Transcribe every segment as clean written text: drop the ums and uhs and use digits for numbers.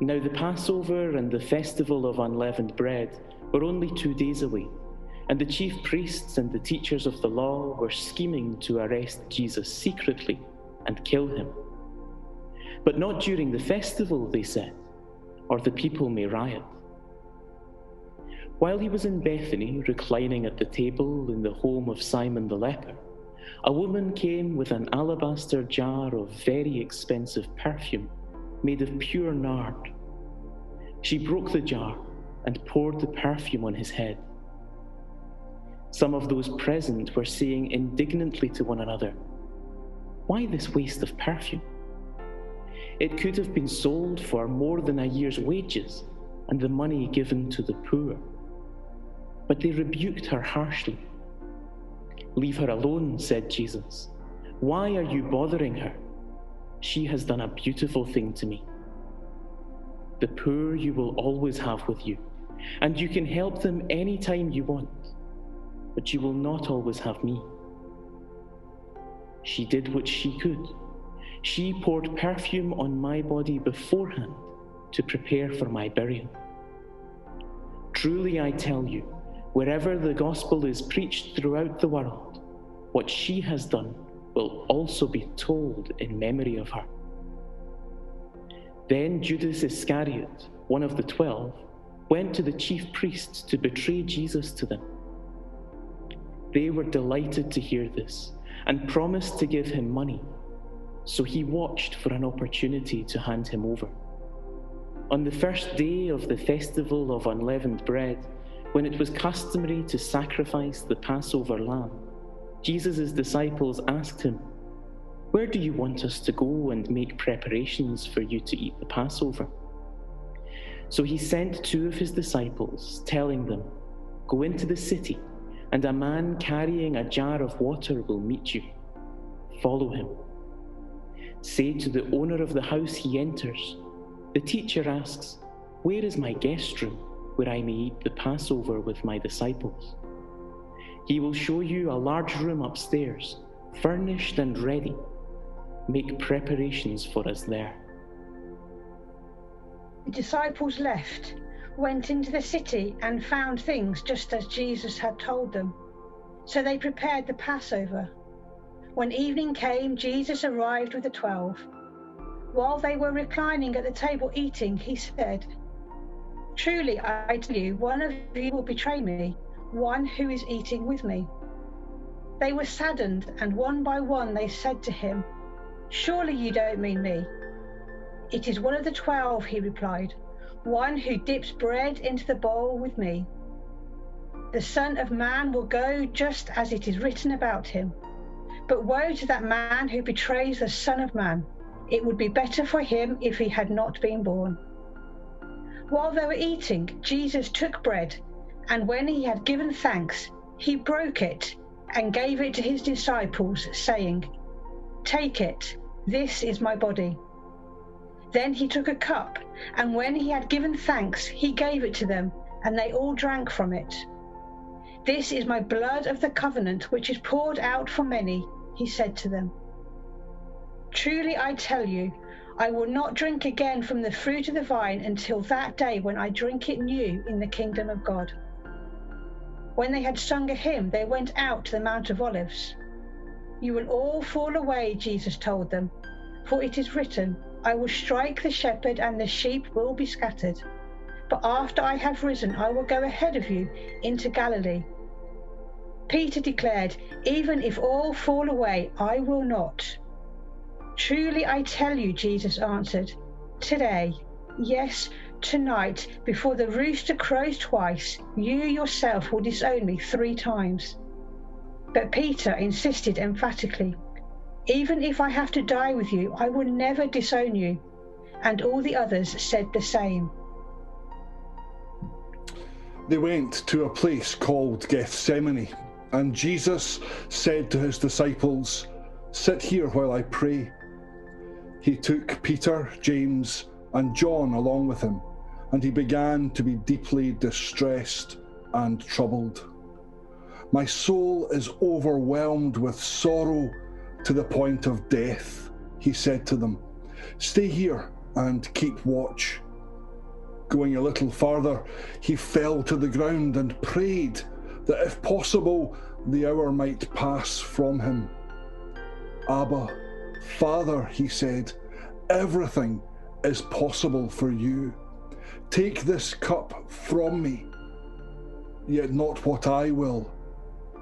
Now the Passover and the festival of unleavened bread were only 2 days away, and the chief priests and the teachers of the law were scheming to arrest Jesus secretly and kill him. But not during the festival, they said, or the people may riot. While he was in Bethany, reclining at the table in the home of Simon the leper, a woman came with an alabaster jar of very expensive perfume made of pure nard. She broke the jar and poured the perfume on his head. Some of those present were saying indignantly to one another, "Why this waste of perfume? It could have been sold for more than a year's wages and the money given to the poor." But they rebuked her harshly. "Leave her alone," said Jesus. "Why are you bothering her? She has done a beautiful thing to me. The poor you will always have with you, and you can help them any time you want, but you will not always have me." She did what she could. She poured perfume on my body beforehand to prepare for my burial. Truly I tell you, wherever the gospel is preached throughout the world, what she has done will also be told in memory of her. Then Judas Iscariot, one of the 12, went to the chief priests to betray Jesus to them. They were delighted to hear this and promised to give him money, so he watched for an opportunity to hand him over. On the first day of the festival of unleavened bread, when it was customary to sacrifice the Passover lamb, Jesus' disciples asked him, "Where do you want us to go and make preparations for you to eat the Passover?" So he sent 2 of his disciples, telling them, "Go into the city, and a man carrying a jar of water will meet you. Follow him. Say to the owner of the house he enters, 'The teacher asks, where is my guest room, where I may eat the Passover with my disciples?' He will show you a large room upstairs, furnished and ready. Make preparations for us there." The disciples left, went into the city, and found things just as Jesus had told them. So they prepared the Passover. When evening came, Jesus arrived with the 12. While they were reclining at the table eating, he said, "Truly I tell you, one of you will betray me, one who is eating with me." They were saddened, and one by one they said to him, "Surely you don't mean me?" "It is one of the 12, he replied, "one who dips bread into the bowl with me. The Son of Man will go just as it is written about him. But woe to that man who betrays the Son of Man. It would be better for him if he had not been born." While they were eating, Jesus took bread, and when he had given thanks, he broke it and gave it to his disciples, saying, "Take it, this is my body." Then he took a cup, and when he had given thanks, he gave it to them, and they all drank from it. "This is my blood of the covenant, which is poured out for many," he said to them. "Truly I tell you, I will not drink again from the fruit of the vine until that day when I drink it new in the kingdom of God." When they had sung a hymn, they went out to the Mount of Olives. "You will all fall away," Jesus told them, "for it is written, I will strike the shepherd and the sheep will be scattered. But after I have risen, I will go ahead of you into Galilee." Peter declared, "Even if all fall away, I will not." "Truly I tell you," Jesus answered, "today, yes, tonight, before the rooster crows twice, you yourself will disown me 3 times. But Peter insisted emphatically, "Even if I have to die with you, I will never disown you." And all the others said the same. They went to a place called Gethsemane, and Jesus said to his disciples, "Sit here while I pray." He took Peter, James, and John along with him, and he began to be deeply distressed and troubled. "My soul is overwhelmed with sorrow to the point of death," he said to them. "Stay here and keep watch." Going a little farther, he fell to the ground and prayed that if possible, the hour might pass from him. Abba, Father, he said, everything is possible for you. Take this cup from me, yet not what I will,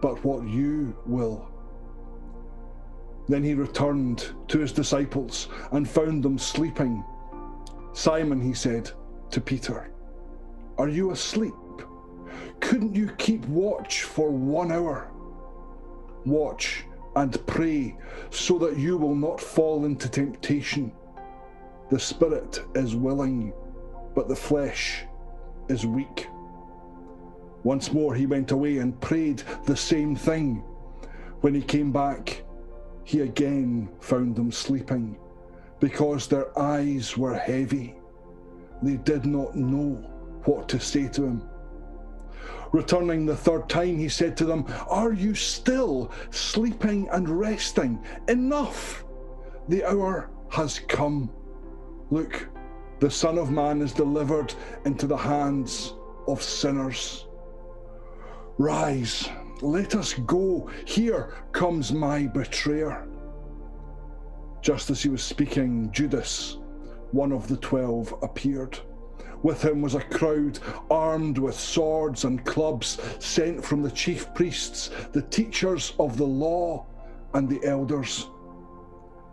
but what you will. Then he returned to his disciples and found them sleeping. Simon, he said to Peter, are you asleep? Couldn't you keep watch for 1 hour? Watch and pray so that you will not fall into temptation. The spirit is willing, but the flesh is weak. Once more he went away and prayed the same thing. When he came back, he again found them sleeping, because their eyes were heavy. They did not know what to say to him. Returning the third time, he said to them, are you still sleeping and resting? Enough! The hour has come. Look, the Son of Man is delivered into the hands of sinners. Rise, let us go. Here comes my betrayer. Just as he was speaking, Judas, one of the 12, appeared. With him was a crowd armed with swords and clubs, sent from the chief priests, the teachers of the law, and the elders.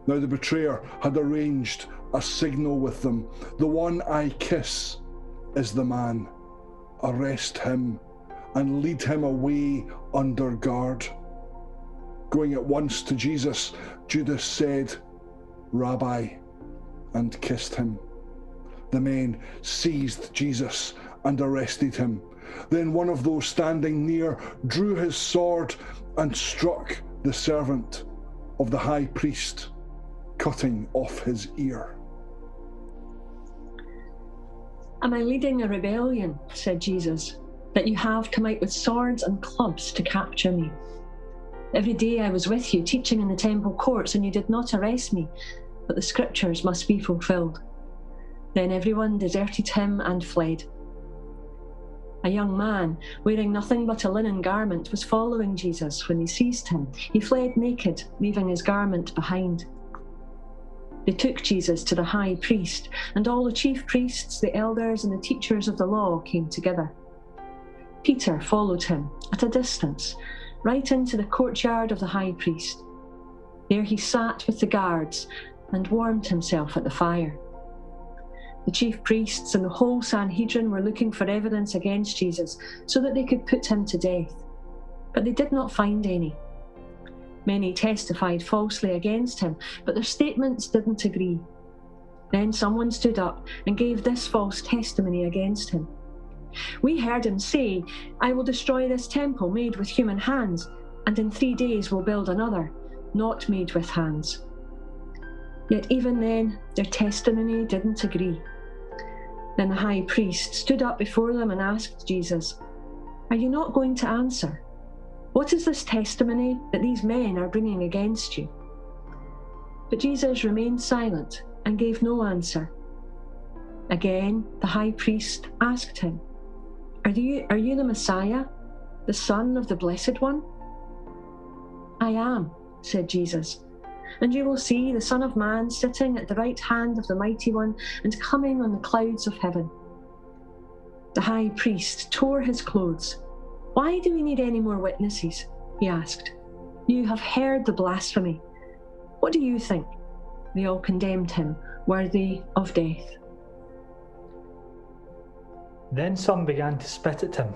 Now the betrayer had arranged a signal with them. The one I kiss is the man. Arrest him and lead him away under guard. Going at once to Jesus, Judas said, Rabbi, and kissed him. The men seized Jesus and arrested him. Then one of those standing near drew his sword and struck the servant of the high priest, cutting off his ear. Am I leading a rebellion, said Jesus, that you have come out with swords and clubs to capture me? Every day I was with you, teaching in the temple courts, and you did not arrest me, but the scriptures must be fulfilled. Then everyone deserted him and fled. A young man, wearing nothing but a linen garment, was following Jesus when they seized him. He fled naked, leaving his garment behind. They took Jesus to the high priest, and all the chief priests, the elders, and the teachers of the law came together. Peter followed him at a distance, right into the courtyard of the high priest. There he sat with the guards and warmed himself at the fire. The chief priests and the whole Sanhedrin were looking for evidence against Jesus so that they could put him to death, but they did not find any. Many testified falsely against him, but their statements didn't agree. Then someone stood up and gave this false testimony against him. We heard him say, I will destroy this temple made with human hands, and in 3 days will build another, not made with hands. Yet even then, their testimony didn't agree. Then the high priest stood up before them and asked Jesus, Are you not going to answer? What is this testimony that these men are bringing against you? But Jesus remained silent and gave no answer. Again, the high priest asked him, Are you the Messiah, the Son of the Blessed One? I am, said Jesus. And you will see the Son of Man sitting at the right hand of the Mighty One and coming on the clouds of heaven. The high priest tore his clothes. Why do we need any more witnesses? He asked. You have heard the blasphemy. What do you think? They all condemned him, worthy of death. Then some began to spit at him.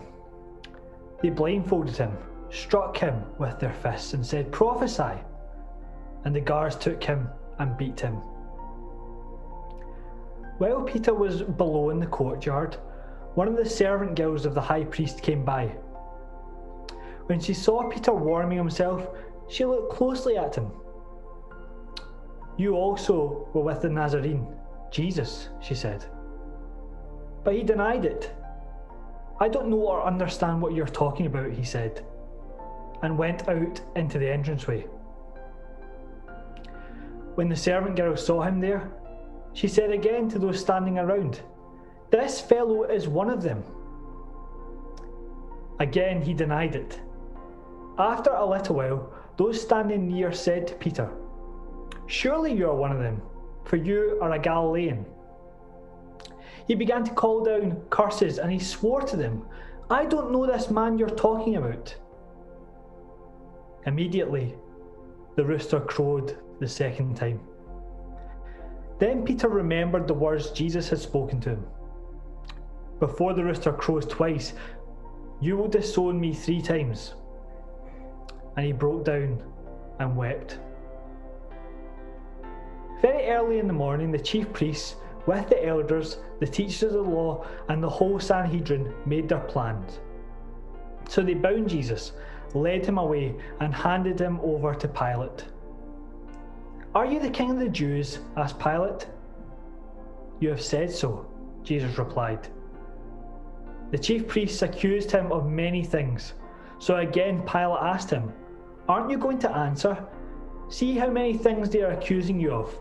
They blindfolded him, struck him with their fists, and said, Prophesy! And the guards took him and beat him. While Peter was below in the courtyard, one of the servant girls of the high priest came by. When she saw Peter warming himself, she looked closely at him. You also were with the Nazarene, Jesus, she said. But he denied it. I don't know or understand what you're talking about, he said, and went out into the entranceway. When the servant girl saw him there, she said again to those standing around, "This fellow is one of them." Again he denied it. After a little while, those standing near said to Peter, "Surely you are one of them, for you are a Galilean." He began to call down curses, and he swore to them, "I don't know this man you're talking about." Immediately, the rooster crowed the second time. Then Peter remembered the words Jesus had spoken to him. "Before the rooster crows twice, you will disown me 3 times." And he broke down and wept. Very early in the morning, the chief priests, with the elders, the teachers of the law, and the whole Sanhedrin made their plans. So they bound Jesus, led him away, and handed him over to Pilate. "Are you the king of the Jews?" asked Pilate. "You have said so," Jesus replied. The chief priests accused him of many things. So again Pilate asked him, "Aren't you going to answer? See how many things they are accusing you of."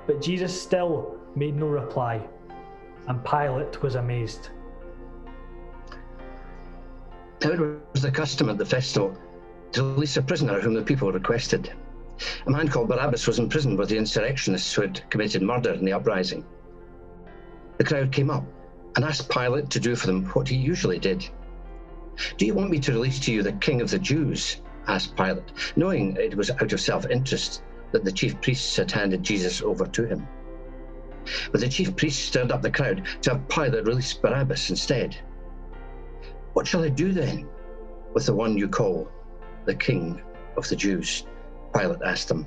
But Jesus still made no reply, and Pilate was amazed. Now it was the custom at the festival to release a prisoner whom the people requested. A man called Barabbas was in prison with the insurrectionists who had committed murder in the uprising. The crowd came up and asked Pilate to do for them what he usually did. "Do you want me to release to you the king of the Jews?" asked Pilate, knowing it was out of self-interest that the chief priests had handed Jesus over to him. But the chief priests stirred up the crowd to have Pilate release Barabbas instead. "What shall I do then with the one you call the king of the Jews?" Pilate asked them.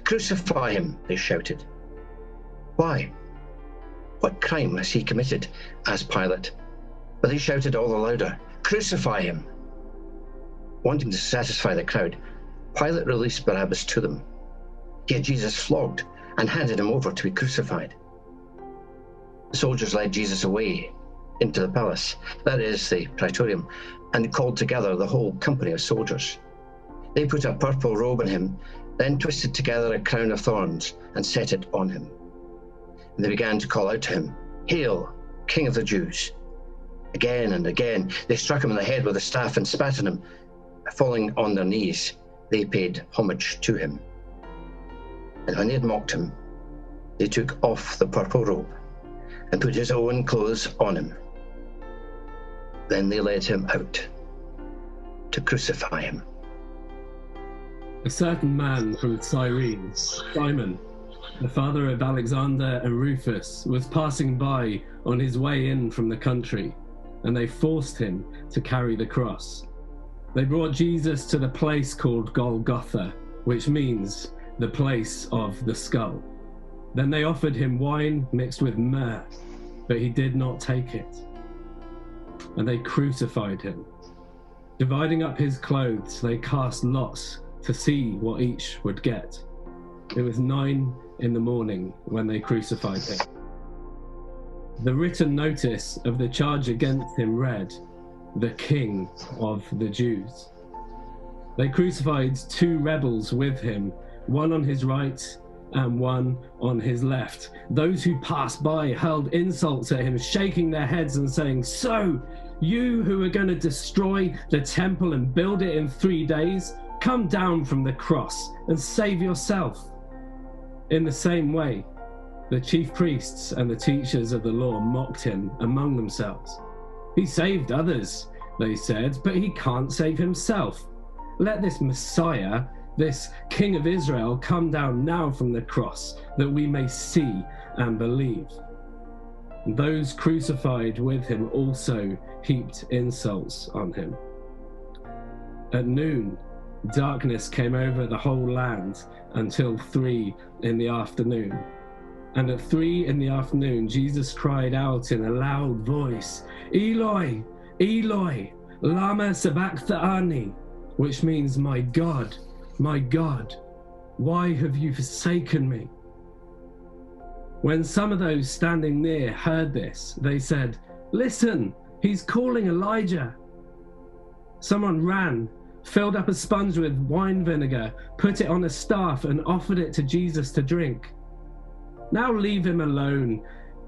"Crucify him," they shouted. "Why? What crime has he committed?" asked Pilate. But they shouted all the louder, "Crucify him!" Wanting to satisfy the crowd, Pilate released Barabbas to them. He had Jesus flogged and handed him over to be crucified. The soldiers led Jesus away into the palace, that is, the praetorium, and called together the whole company of soldiers. They put a purple robe on him, then twisted together a crown of thorns and set it on him. And they began to call out to him, "Hail, King of the Jews!" Again and again they struck him on the head with a staff and spat on him. Falling on their knees, they paid homage to him. And when they had mocked him, they took off the purple robe and put his own clothes on him. Then they led him out to crucify him. A certain man from Cyrene, Simon, the father of Alexander and Rufus, was passing by on his way in from the country, and they forced him to carry the cross. They brought Jesus to the place called Golgotha, which means the place of the skull. Then they offered him wine mixed with myrrh, but he did not take it. And they crucified him. Dividing up his clothes, they cast lots to see what each would get. It was 9 a.m. when they crucified him. The written notice of the charge against him read, "The King of the Jews." They crucified 2 rebels with him, one on his right and one on his left. Those who passed by hurled insults at him, shaking their heads and saying, "So, you who are going to destroy the temple and build it in 3 days, come down from the cross and save yourself." In the same way, the chief priests and the teachers of the law mocked him among themselves. "He saved others," they said, "but he can't save himself. Let this Messiah, this King of Israel, come down now from the cross, that we may see and believe." Those crucified with him also heaped insults on him. At noon, darkness came over the whole land until 3 in the afternoon. And at 3 in the afternoon, Jesus cried out in a loud voice, "Eloi, Eloi, lama sabachthani," which means, my God, why have you forsaken me?" When some of those standing near heard this, they said, "Listen, he's calling Elijah." Someone ran, filled up a sponge with wine vinegar, put it on a staff and offered it to Jesus to drink. "Now leave him alone.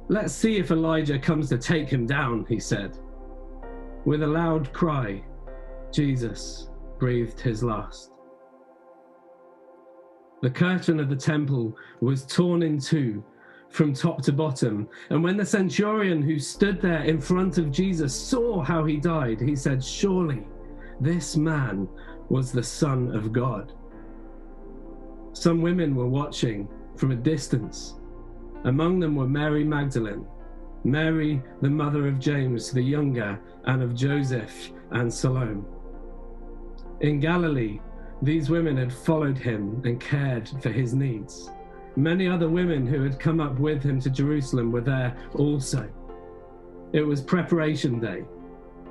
"Let's see if Elijah comes to take him down," he said. With a loud cry, Jesus breathed his last. The curtain of the temple was torn in two from top to bottom, and when the centurion who stood there in front of Jesus saw how he died, he said, "Surely this man was the Son of God." Some women were watching from a distance. Among them were Mary Magdalene, Mary, the mother of James the younger, and of Joseph and Salome. In Galilee, these women had followed him and cared for his needs. Many other women who had come up with him to Jerusalem were there also. It was preparation day,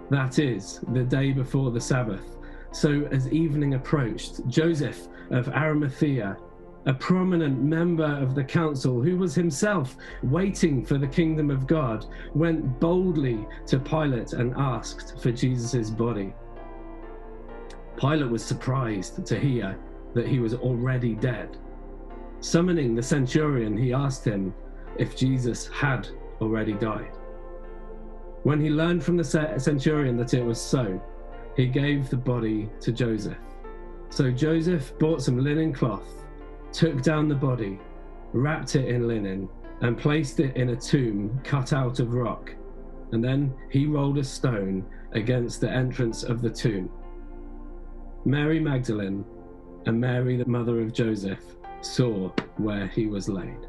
that is, the day before the Sabbath. So as evening approached, Joseph of Arimathea, a prominent member of the council who was himself waiting for the kingdom of God, went boldly to Pilate and asked for Jesus' body. Pilate was surprised to hear that he was already dead. Summoning the centurion, he asked him if Jesus had already died. When he learned from the centurion that it was so, he gave the body to Joseph. So Joseph bought some linen cloth, took down the body, wrapped it in linen, and placed it in a tomb cut out of rock. And then he rolled a stone against the entrance of the tomb. Mary Magdalene and Mary, the mother of Joseph, saw where he was laid.